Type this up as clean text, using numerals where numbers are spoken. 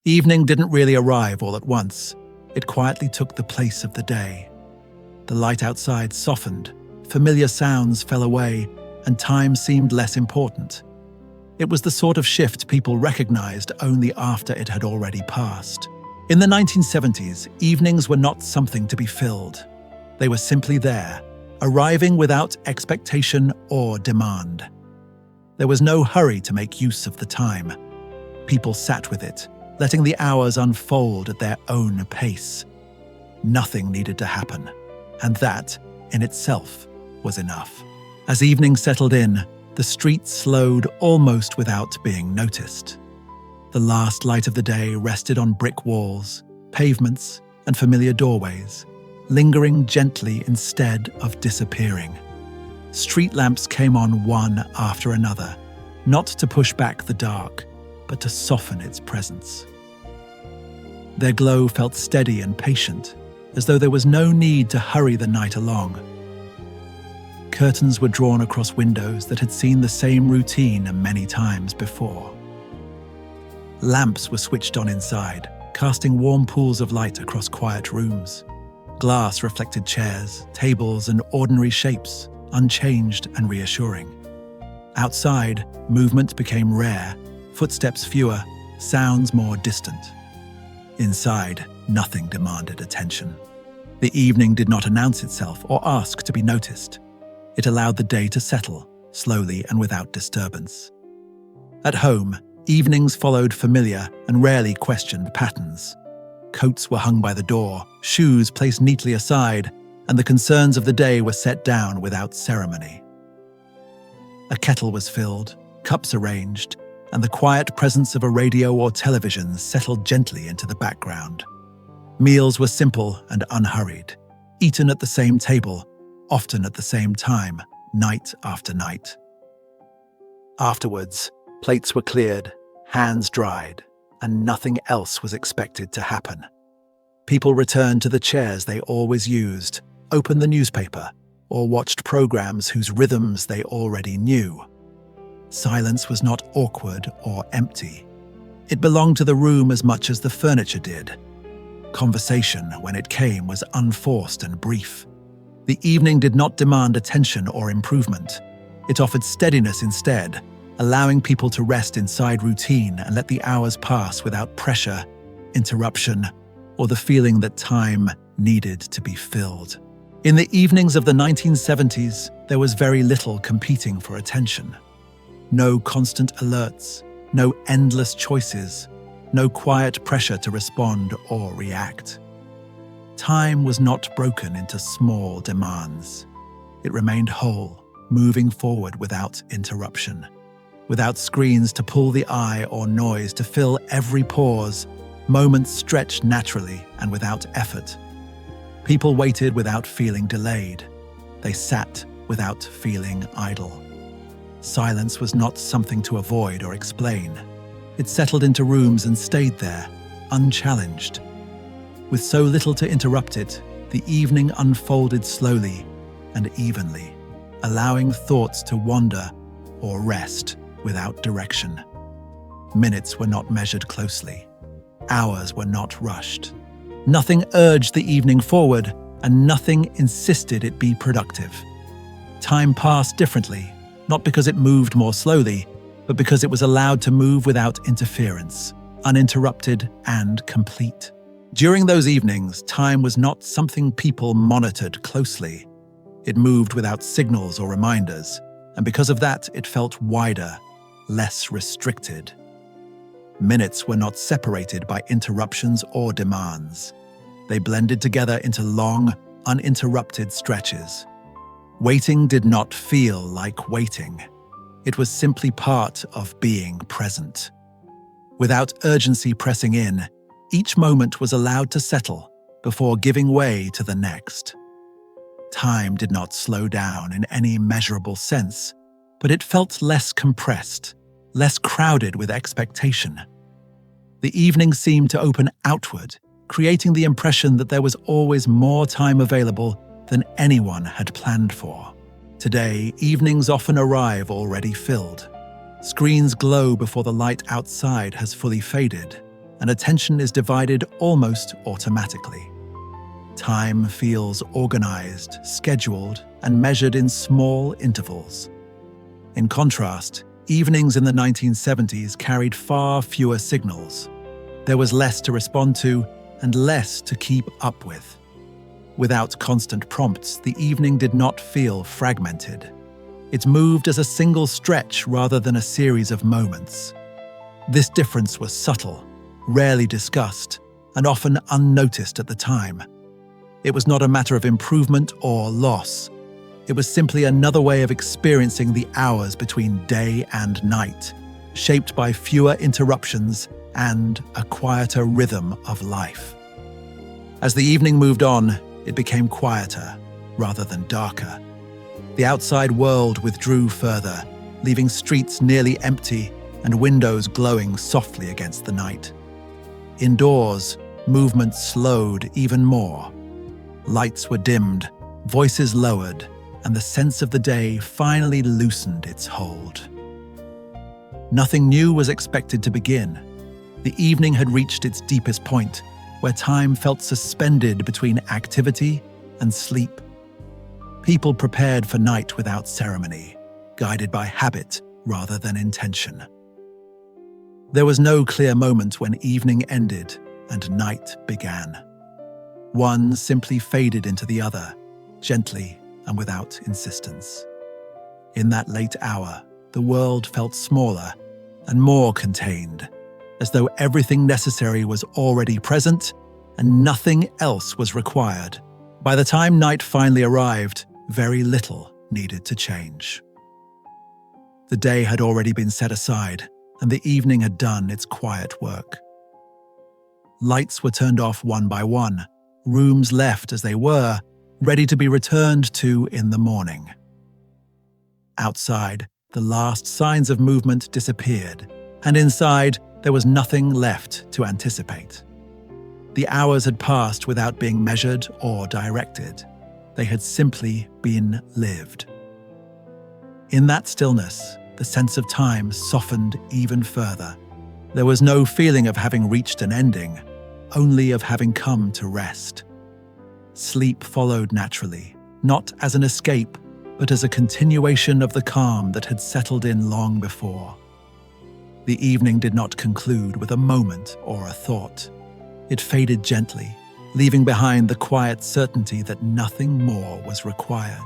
Evening didn't really arrive all at once. It quietly took the place of the day. The light outside softened, familiar sounds fell away, and time seemed less important. It was the sort of shift people recognized only after it had already passed. In the 1970s, evenings were not something to be filled. They were simply there, arriving without expectation or demand. There was no hurry to make use of the time. People sat with it, letting the hours unfold at their own pace. Nothing needed to happen, and that, in itself, was enough. As evening settled in, the street slowed almost without being noticed. The last light of the day rested on brick walls, pavements, and familiar doorways, lingering gently instead of disappearing. Street lamps came on one after another, not to push back the dark, but to soften its presence. Their glow felt steady and patient, as though there was no need to hurry the night along. Curtains were drawn across windows that had seen the same routine many times before. Lamps were switched on inside, casting warm pools of light across quiet rooms. Glass reflected chairs, tables, and ordinary shapes, unchanged and reassuring. Outside, movement became rare, footsteps fewer, sounds more distant. Inside, nothing demanded attention. The evening did not announce itself or ask to be noticed. It allowed the day to settle, slowly and without disturbance. At home, evenings followed familiar and rarely questioned patterns. Coats were hung by the door, shoes placed neatly aside, and the concerns of the day were set down without ceremony. A kettle was filled, cups arranged, and the quiet presence of a radio or television settled gently into the background. Meals were simple and unhurried, eaten at the same table, often at the same time, night after night. Afterwards, plates were cleared, hands dried, and nothing else was expected to happen. People returned to the chairs they always used, opened the newspaper, or watched programs whose rhythms they already knew. Silence was not awkward or empty. It belonged to the room as much as the furniture did. Conversation, when it came, was unforced and brief. The evening did not demand attention or improvement. It offered steadiness instead, allowing people to rest inside routine and let the hours pass without pressure, interruption, or the feeling that time needed to be filled. In the evenings of the 1970s, there was very little competing for attention. No constant alerts, no endless choices, no quiet pressure to respond or react. Time was not broken into small demands. It remained whole, moving forward without interruption. Without screens to pull the eye or noise to fill every pause, moments stretched naturally and without effort. People waited without feeling delayed. They sat without feeling idle. Silence was not something to avoid or explain. It settled into rooms and stayed there, unchallenged. With so little to interrupt it, the evening unfolded slowly and evenly, allowing thoughts to wander or rest without direction. Minutes were not measured closely. Hours were not rushed. Nothing urged the evening forward, and nothing insisted it be productive. Time passed differently, not because it moved more slowly, but because it was allowed to move without interference, uninterrupted and complete. During those evenings, time was not something people monitored closely. It moved without signals or reminders, and because of that, it felt wider, less restricted. Minutes were not separated by interruptions or demands. They blended together into long, uninterrupted stretches. Waiting did not feel like waiting. It was simply part of being present. Without urgency pressing in, each moment was allowed to settle before giving way to the next. Time did not slow down in any measurable sense, but it felt less compressed, less crowded with expectation. The evening seemed to open outward, creating the impression that there was always more time available than anyone had planned for. Today, evenings often arrive already filled. Screens glow before the light outside has fully faded, and attention is divided almost automatically. Time feels organized, scheduled, and measured in small intervals. In contrast, evenings in the 1970s carried far fewer signals. There was less to respond to and less to keep up with. Without constant prompts, the evening did not feel fragmented. It moved as a single stretch rather than a series of moments. This difference was subtle, rarely discussed, and often unnoticed at the time. It was not a matter of improvement or loss. It was simply another way of experiencing the hours between day and night, shaped by fewer interruptions and a quieter rhythm of life. As the evening moved on, it became quieter rather than darker. The outside world withdrew further, leaving streets nearly empty and windows glowing softly against the night. Indoors, movement slowed even more. Lights were dimmed, voices lowered, and the sense of the day finally loosened its hold. Nothing new was expected to begin. The evening had reached its deepest point, where time felt suspended between activity and sleep. People prepared for night without ceremony, guided by habit rather than intention. There was no clear moment when evening ended and night began. One simply faded into the other, gently and without insistence. In that late hour, the world felt smaller and more contained, as though everything necessary was already present and nothing else was required. By the time night finally arrived, very little needed to change. The day had already been set aside, and the evening had done its quiet work. Lights were turned off one by one, rooms left as they were, ready to be returned to in the morning. Outside, the last signs of movement disappeared, and inside, there was nothing left to anticipate. The hours had passed without being measured or directed. They had simply been lived. In that stillness, the sense of time softened even further. There was no feeling of having reached an ending, only of having come to rest. Sleep followed naturally, not as an escape, but as a continuation of the calm that had settled in long before. The evening did not conclude with a moment or a thought. It faded gently, leaving behind the quiet certainty that nothing more was required.